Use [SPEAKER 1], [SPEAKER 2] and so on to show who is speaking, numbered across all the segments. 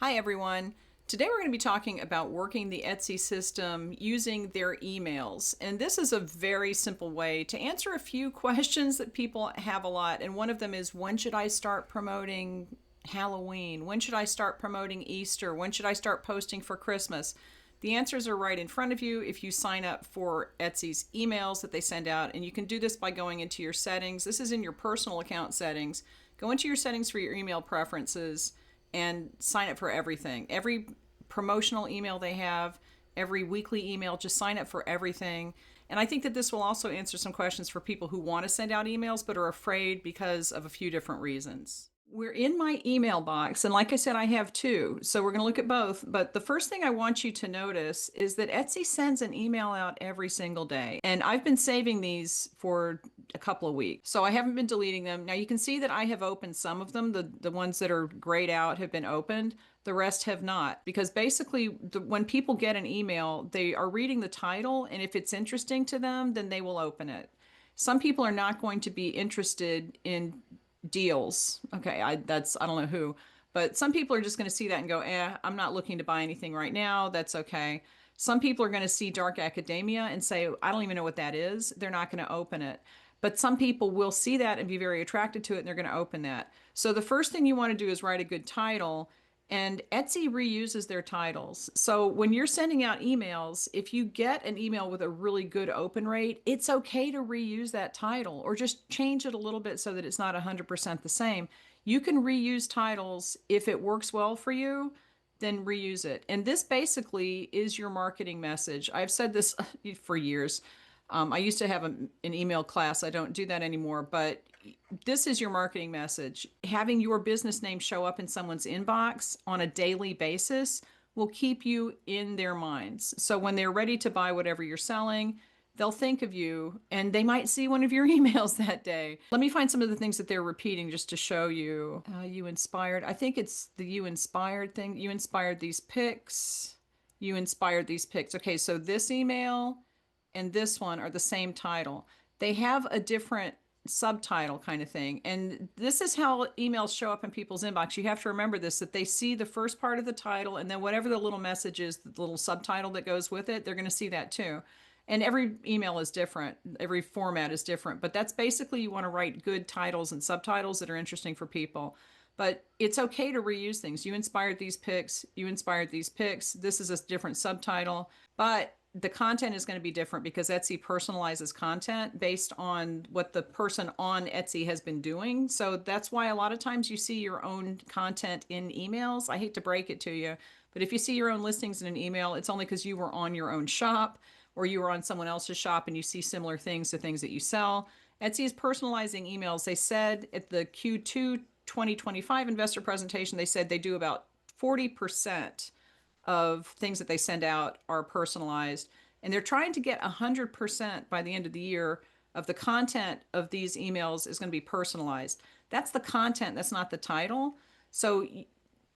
[SPEAKER 1] Hi everyone. Today we're going to be talking about working the Etsy system using their emails. And this is a very simple way to answer a few questions that people have a lot. And one of them is, when should I start promoting Halloween? When should I start promoting Easter? When should I start posting for Christmas? The answers are right in front of you if you sign up for Etsy's emails that they send out. And you can do this by going into your settings. This is in your personal account settings. Go into your settings for your email preferences and sign up for everything. Every promotional email they have, every weekly email, just sign up for everything. And I think that this will also answer some questions for people who want to send out emails but are afraid because of a few different reasons. We're in my email box, and like I said, I have two, so we're going to look at both. But the first thing I want you to notice is that Etsy sends an email out every single day, and I've been saving these for a couple of weeks, so I haven't been deleting them. Now you can see that I have opened some of them. The ones that are grayed out have been opened. The rest have not, because basically when people get an email, they are reading the title, and if it's interesting to them, then they will open it. Some people are not going to be interested in deals. Okay, I don't know who, but some people are just going to see that and go, I'm not looking to buy anything right now. That's okay. Some people are going to see dark academia and say, I don't even know what that is. They're not going to open it. But some people will see that and be very attracted to it, and they're going to open that. So the first thing you want to do is write a good title. And Etsy reuses their titles. So when you're sending out emails, if you get an email with a really good open rate, it's okay to reuse that title or just change it a little bit so that it's not 100% the same. You can reuse titles if it works well for you, then reuse it. And this basically is your marketing message. I've said this for years. I used to have an email class. I don't do that anymore, but this is your marketing message. Having your business name show up in someone's inbox on a daily basis will keep you in their minds. So when they're ready to buy whatever you're selling, they'll think of you and they might see one of your emails that day. Let me find some of the things that they're repeating just to show you. You inspired. I think it's the you inspired thing. You inspired these pics. You inspired these pics. Okay, so this email and this one are the same title. They have a different subtitle kind of thing. And this is how emails show up in people's inbox. You have to remember this, that they see the first part of the title, and then whatever the little message is, the little subtitle that goes with it, they're going to see that too. And every email is different. Every format is different. But that's basically, you want to write good titles and subtitles that are interesting for people. But it's okay to reuse things. You inspired these pics. You inspired these pics. This is a different subtitle. But the content is going to be different because Etsy personalizes content based on what the person on Etsy has been doing. So that's why a lot of times you see your own content in emails. I hate to break it to you, but if you see your own listings in an email, it's only because you were on your own shop or you were on someone else's shop and you see similar things to things that you sell. Etsy is personalizing emails. They said at the Q2 2025 investor presentation, they said they do about 40% of things that they send out are personalized. And they're trying to get 100% by the end of the year of the content of these emails is going to be personalized. That's the content, that's not the title. So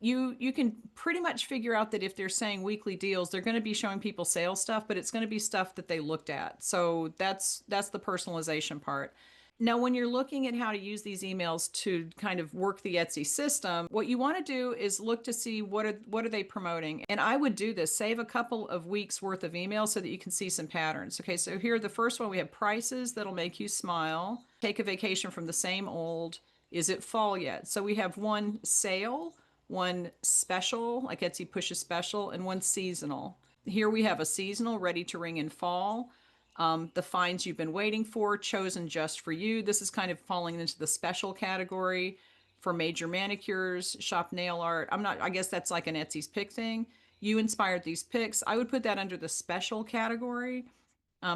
[SPEAKER 1] you can pretty much figure out that if they're saying weekly deals, they're going to be showing people sales stuff, but it's going to be stuff that they looked at. So that's the personalization part. Now, when you're looking at how to use these emails to kind of work the Etsy system, what you want to do is look to see what are they promoting. And I would do this, save a couple of weeks worth of emails so that you can see some patterns. Okay, so here, the first one, we have prices that'll make you smile. Take a vacation from the same old. Is it fall yet? So we have one sale, one special, like Etsy pushes special, and one seasonal. Here we have a seasonal ready to ring in fall. The finds you've been waiting for, chosen just for you. This is kind of falling into the special category for major manicures, shop nail art. I guess that's like an Etsy's pick thing. You inspired these picks. I would put that under the special category.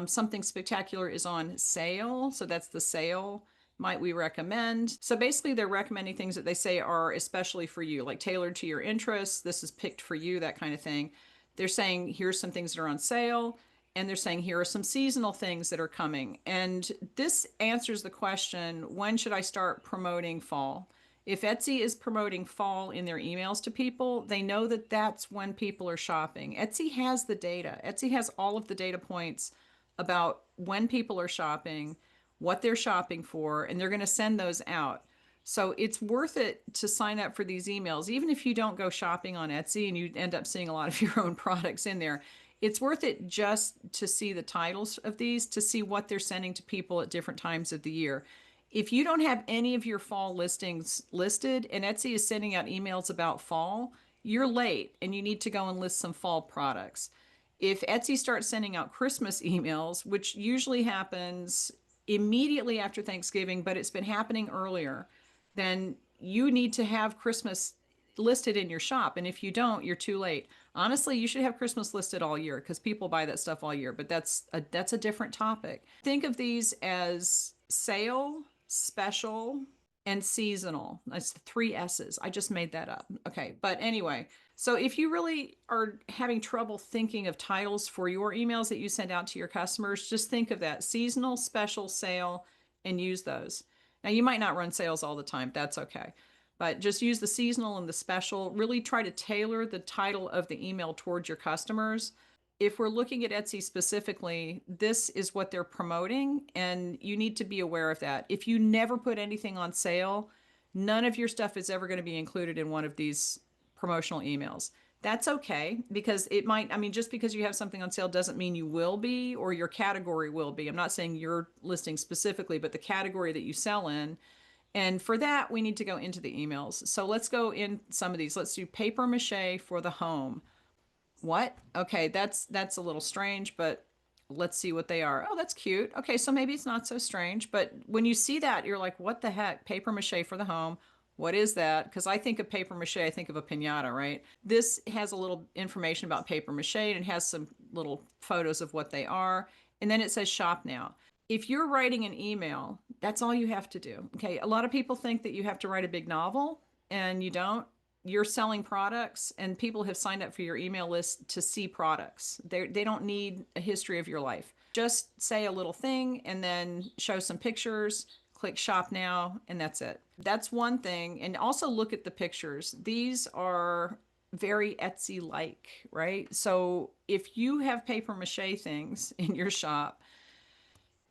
[SPEAKER 1] Something spectacular is on sale. So that's the sale. Might we recommend? So basically, they're recommending things that they say are especially for you, like tailored to your interests. This is picked for you, that kind of thing. They're saying, here's some things that are on sale. And they're saying, here are some seasonal things that are coming. And this answers the question, when should I start promoting fall? If Etsy is promoting fall in their emails to people, they know that that's when people are shopping. Etsy has the data. Etsy has all of the data points about when people are shopping, what they're shopping for, and they're going to send those out. So it's worth it to sign up for these emails, even if you don't go shopping on Etsy and you end up seeing a lot of your own products in there. It's worth it just to see the titles of these, to see what they're sending to people at different times of the year. If you don't have any of your fall listings listed and Etsy is sending out emails about fall, you're late and you need to go and list some fall products. If Etsy starts sending out Christmas emails, which usually happens immediately after Thanksgiving, but it's been happening earlier, then you need to have Christmas listed in your shop. And if you don't, you're too late. Honestly, you should have Christmas listed all year because people buy that stuff all year, but that's a different topic. Think of these as sale, special, and seasonal. That's the three S's. I just made that up. Okay, but anyway, so if you really are having trouble thinking of titles for your emails that you send out to your customers, just think of that seasonal, special, sale, and use those. Now, you might not run sales all the time. That's okay. But just use the seasonal and the special. Really try to tailor the title of the email towards your customers. If we're looking at Etsy specifically, this is what they're promoting, and you need to be aware of that. If you never put anything on sale, none of your stuff is ever going to be included in one of these promotional emails. That's okay because it might, I mean, just because you have something on sale doesn't mean you will be or your category will be. I'm not saying your listing specifically, but the category that you sell in. And for that, we need to go into the emails. So let's go in some of these. Let's do paper mache for the home. What? Okay, that's a little strange, but let's see what they are. Oh, that's cute. Okay, so maybe it's not so strange, but when you see that, you're like, what the heck? Paper mache for the home. What is that? Because I think of paper mache, I think of a piñata, right? This has a little information about paper mache and it has some little photos of what they are. And then it says shop now. If you're writing an email, that's all you have to do. Okay, a lot of people think that you have to write a big novel, and you don't. You're selling products and people have signed up for your email list to see products. They don't need a history of your life. Just say a little thing and then show some pictures, click shop now, and that's it. That's one thing. And also look at the pictures. These are very Etsy like, right? So if you have paper mache things in your shop,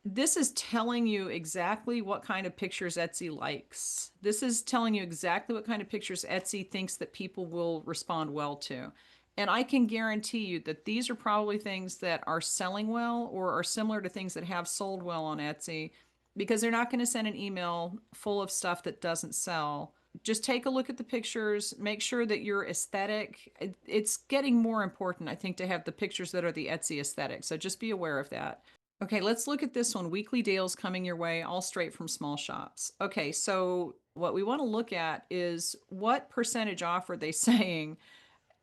[SPEAKER 1] this is telling you exactly what kind of pictures Etsy likes. This is telling you exactly what kind of pictures Etsy thinks that people will respond well to. And I can guarantee you that these are probably things that are selling well or are similar to things that have sold well on Etsy because they're not going to send an email full of stuff that doesn't sell. Just take a look at the pictures, make sure that your aesthetic, it's getting more important, I think, to have the pictures that are the Etsy aesthetic. So just be aware of that. Okay, let's look at this one. Weekly deals coming your way, all straight from small shops. Okay, so what we want to look at is what percentage off are they saying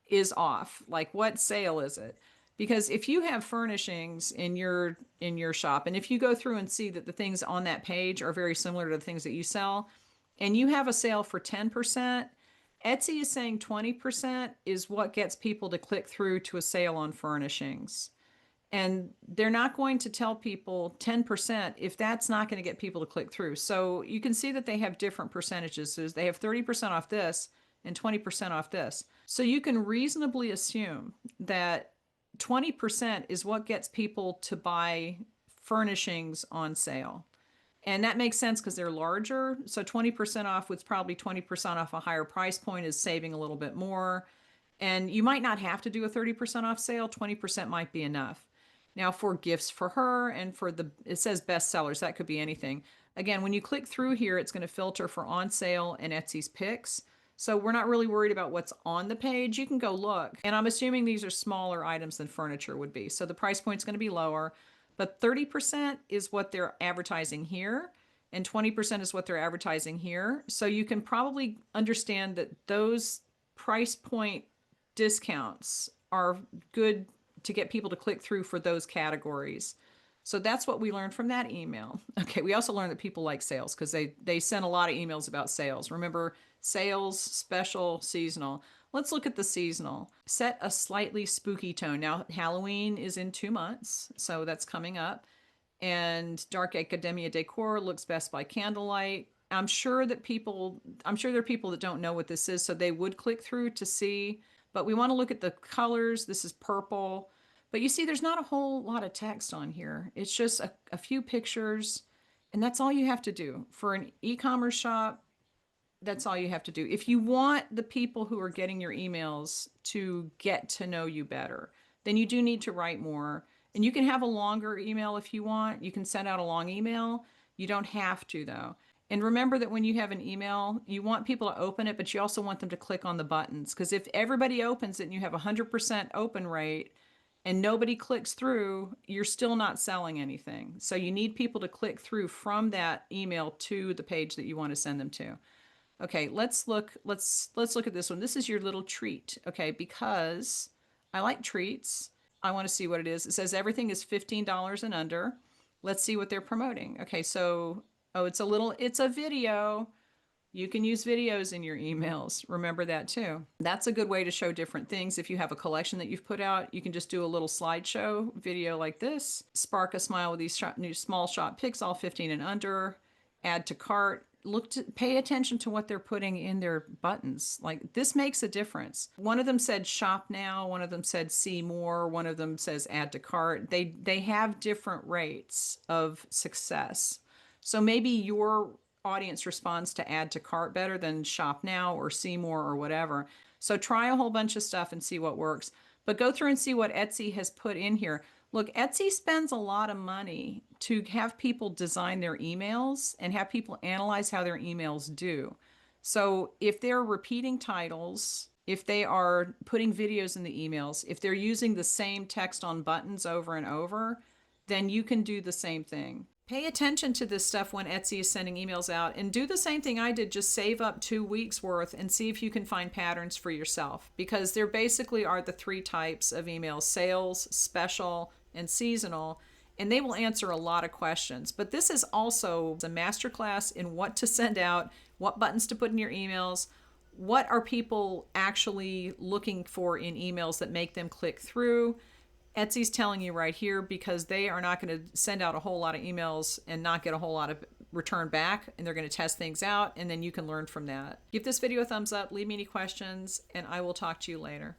[SPEAKER 1] is off? Like what sale is it? Because if you have furnishings in your shop and if you go through and see that the things on that page are very similar to the things that you sell and you have a sale for 10%, Etsy is saying 20% is what gets people to click through to a sale on furnishings. And they're not going to tell people 10% if that's not going to get people to click through. So you can see that they have different percentages. So they have 30% off this and 20% off this. So you can reasonably assume that 20% is what gets people to buy furnishings on sale. And that makes sense because they're larger. So 20% off with probably 20% off a higher price point is saving a little bit more. And you might not have to do a 30% off sale, 20% might be enough. Now, for gifts for her and for it says best sellers, that could be anything. Again, when you click through here, it's going to filter for on sale and Etsy's picks. So we're not really worried about what's on the page. You can go look. And I'm assuming these are smaller items than furniture would be. So the price point's going to be lower. But 30% is what they're advertising here, and 20% is what they're advertising here. So you can probably understand that those price point discounts are good to get people to click through for those categories. So that's what we learned from that email. Okay, we also learned that people like sales because they sent a lot of emails about sales. Remember, sales, special, seasonal. Let's look at the seasonal. Set a slightly spooky tone. Now, Halloween is in 2 months, so that's coming up. And dark academia decor looks best by candlelight. I'm sure there are people that don't know what this is, so they would click through to see. But we want to look at the colors. This is purple. But you see, there's not a whole lot of text on here. It's just a few pictures, and that's all you have to do. For an e-commerce shop, That's all you have to do. If you want the people who are getting your emails to get to know you better, then you do need to write more. And you can have a longer email if you want. You can send out a long email. You don't have to, though. And remember that when you have an email, you want people to open it, but you also want them to click on the buttons. Because if everybody opens it and you have a 100% open rate and nobody clicks through, you're still not selling anything. So you need people to click through from that email to the page that you want to send them to. Okay, let's look at this one. This is your little treat, okay? Because I like treats. I want to see what it is. It says everything is $15 and under. Let's see what they're promoting. Okay, so oh, it's a video. You can use videos in your emails. Remember that too. That's a good way to show different things. If you have a collection that you've put out, you can just do a little slideshow video like this. Spark a smile with these new small shop picks, all 15 and under. Add to cart. Pay attention to what they're putting in their buttons. Like, this makes a difference. One of them said shop now, one of them said see more, one of them says add to cart. They have different rates of success. So maybe your audience responds to add to cart better than shop now or see more or whatever. So try a whole bunch of stuff and see what works. But go through and see what Etsy has put in here. Look, Etsy spends a lot of money to have people design their emails and have people analyze how their emails do. So if they're repeating titles, if they are putting videos in the emails, if they're using the same text on buttons over and over, then you can do the same thing. Pay attention to this stuff when Etsy is sending emails out, and do the same thing I did. Just save up 2 weeks worth and see if you can find patterns for yourself, because there basically are the 3 types of emails: sales, special, and seasonal. And they will answer a lot of questions. But this is also a masterclass in what to send out, what buttons to put in your emails, what are people actually looking for in emails that make them click through. Etsy's telling you right here, because they are not going to send out a whole lot of emails and not get a whole lot of return back, and they're going to test things out, and then you can learn from that. Give this video a thumbs up, leave me any questions, and I will talk to you later.